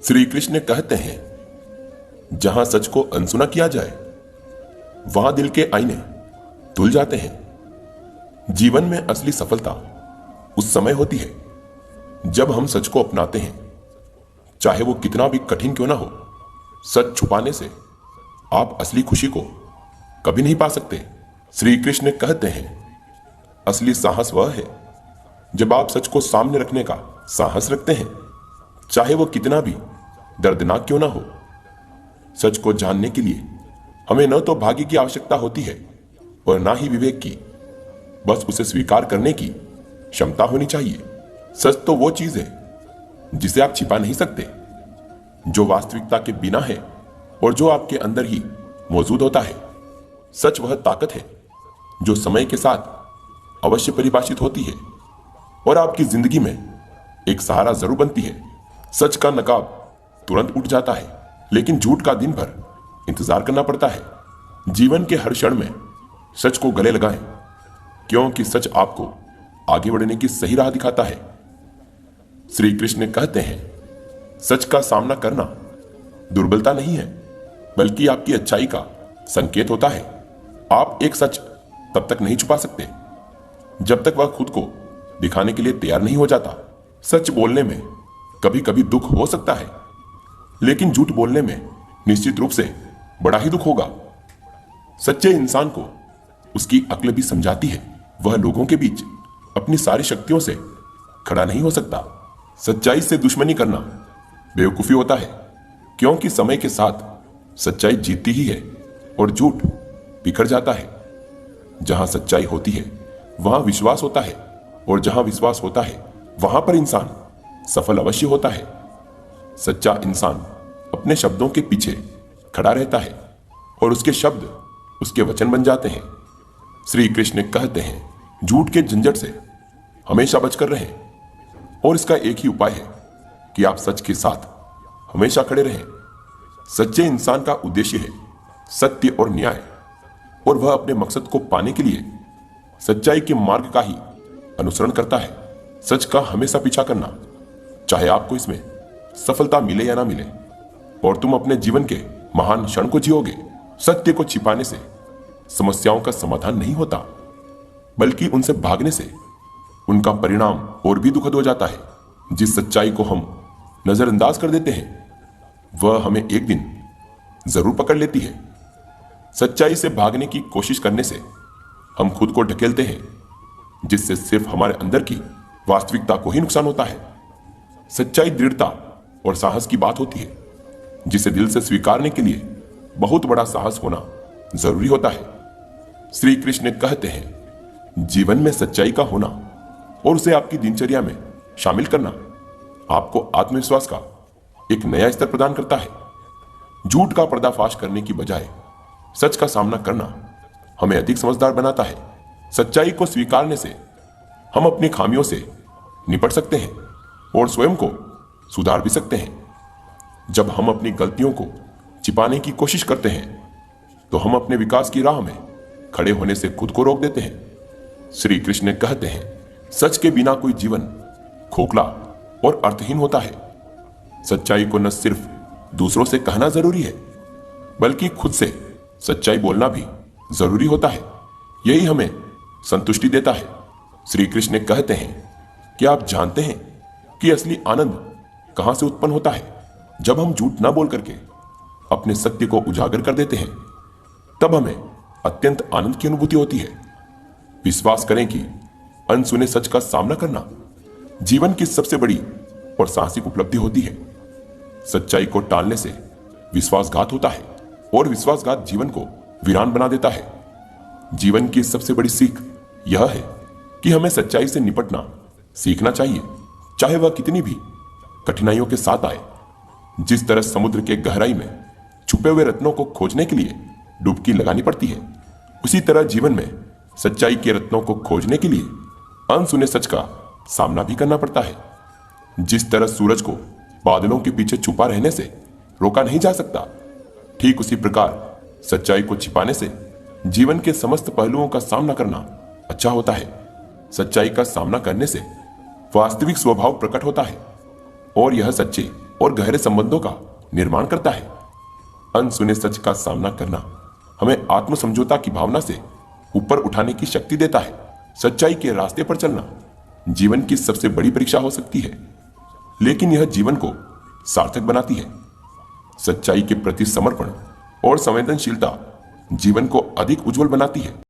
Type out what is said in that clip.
श्री कृष्ण कहते हैं, जहां सच को अनसुना किया जाए वहां दिल के आईने धुल जाते हैं। जीवन में असली सफलता उस समय होती है जब हम सच को अपनाते हैं, चाहे वो कितना भी कठिन क्यों ना हो। सच छुपाने से आप असली खुशी को कभी नहीं पा सकते। श्री कृष्ण कहते हैं, असली साहस वह है जब आप सच को सामने रखने का साहस रखते हैं, चाहे वो कितना भी दर्दनाक क्यों ना हो। सच को जानने के लिए हमें न तो भाग्य की आवश्यकता होती है और ना ही विवेक की, बस उसे स्वीकार करने की क्षमता होनी चाहिए। सच तो वो चीज है जिसे आप छिपा नहीं सकते, जो वास्तविकता के बिना है और जो आपके अंदर ही मौजूद होता है। सच वह ताकत है जो समय के साथ अवश्य परिभाषित होती है और आपकी जिंदगी में एक सहारा जरूर बनती है। सच का नकाब तुरंत उठ जाता है, लेकिन झूठ का दिन भर इंतजार करना पड़ता है। जीवन के हर क्षण में सच को गले लगाएं, क्योंकि सच आपको आगे बढ़ने की सही राह दिखाता है। श्री कृष्ण कहते हैं, सच का सामना करना दुर्बलता नहीं है, बल्कि आपकी अच्छाई का संकेत होता है। आप एक सच तब तक नहीं छुपा सकते जब तक वह खुद को दिखाने के लिए तैयार नहीं हो जाता। सच बोलने में कभी कभी दुख हो सकता है, लेकिन झूठ बोलने में निश्चित रूप से बड़ा ही दुख होगा। सच्चे इंसान को उसकी अक्ल भी समझाती है, वह लोगों के बीच अपनी सारी शक्तियों से खड़ा नहीं हो सकता। सच्चाई से दुश्मनी करना बेवकूफी होता है, क्योंकि समय के साथ सच्चाई जीतती ही है और झूठ बिखर जाता है। जहां सच्चाई होती है वहां विश्वास होता है, और जहां विश्वास होता है वहां पर इंसान सफल अवश्य होता है। सच्चा इंसान अपने शब्दों के पीछे खड़ा रहता है और उसके शब्द उसके वचन बन जाते हैं। श्री कृष्ण कहते हैं, झूठ के झंझट से हमेशा बचकर रहें, और इसका एक ही उपाय है कि आप सच के साथ हमेशा खड़े रहें। सच्चे इंसान का उद्देश्य है सत्य और न्याय, और वह अपने मकसद को पाने के लिए सच्चाई के मार्ग का ही अनुसरण करता है। सच का हमेशा पीछा करना, चाहे आपको इसमें सफलता मिले या ना मिले, और तुम अपने जीवन के महान क्षण को जियोगे। सत्य को छिपाने से समस्याओं का समाधान नहीं होता, बल्कि उनसे भागने से उनका परिणाम और भी दुखद हो जाता है। जिस सच्चाई को हम नजरअंदाज कर देते हैं वह हमें एक दिन जरूर पकड़ लेती है। सच्चाई से भागने की कोशिश करने से हम खुद को ढकेलते हैं, जिससे सिर्फ हमारे अंदर की वास्तविकता को ही नुकसान होता है। सच्चाई दृढ़ता और साहस की बात होती है, जिसे दिल से स्वीकारने के लिए बहुत बड़ा साहस होना जरूरी होता है। श्री कृष्ण कहते हैं, जीवन में सच्चाई का होना और उसे आपकी दिनचर्या में शामिल करना आपको आत्मविश्वास का एक नया स्तर प्रदान करता है। झूठ का पर्दाफाश करने की बजाय सच का सामना करना हमें अधिक समझदार बनाता है। सच्चाई को स्वीकारने से हम अपनी खामियों से निपट सकते हैं और स्वयं को सुधार भी सकते हैं। जब हम अपनी गलतियों को छिपाने की कोशिश करते हैं तो हम अपने विकास की राह में खड़े होने से खुद को रोक देते हैं। श्री कृष्ण कहते हैं, सच के बिना कोई जीवन खोखला और अर्थहीन होता है। सच्चाई को न सिर्फ दूसरों से कहना जरूरी है, बल्कि खुद से सच्चाई बोलना भी जरूरी होता है। यही हमें संतुष्टि देता है। श्री कृष्ण कहते हैं, क्या आप जानते हैं कि असली आनंद कहां से उत्पन्न होता है? जब हम झूठ ना बोल करके अपने सत्य को उजागर कर देते हैं, तब हमें अत्यंत आनंद की अनुभूति होती है। विश्वास करें कि अनसुने सच का सामना करना जीवन की सबसे बड़ी और साहसिक उपलब्धि होती है। सच्चाई को टालने से विश्वासघात होता है, और विश्वासघात जीवन को वीरान बना देता है। जीवन की सबसे बड़ी सीख यह है कि हमें सच्चाई से निपटना सीखना चाहिए, चाहे वह कितनी भी कठिनाइयों के साथ आए। जिस तरह समुद्र के गहराई में छुपे हुए रत्नों को खोजने के लिए डुबकी लगानी पड़ती है, उसी तरह जीवन में सच्चाई के रत्नों को खोजने के लिए अनसुने सच का सामना भी करना पड़ता है। जिस तरह सूरज को बादलों के पीछे छुपा रहने से रोका नहीं जा सकता, ठीक उसी प्रकार सच्चाई को छिपाने से जीवन के समस्त पहलुओं का सामना करना अच्छा होता है। सच्चाई का सामना करने से वास्तविक स्वभाव प्रकट होता है, और यह सच्चे और गहरे संबंधों का निर्माण करता है। अनसुने सच का सामना करना हमें आत्म समझौता की भावना से ऊपर उठाने की शक्ति देता है। सच्चाई के रास्ते पर चलना जीवन की सबसे बड़ी परीक्षा हो सकती है, लेकिन यह जीवन को सार्थक बनाती है। सच्चाई के प्रति समर्पण और संवेदनशीलता जीवन को अधिक उज्जवल बनाती है।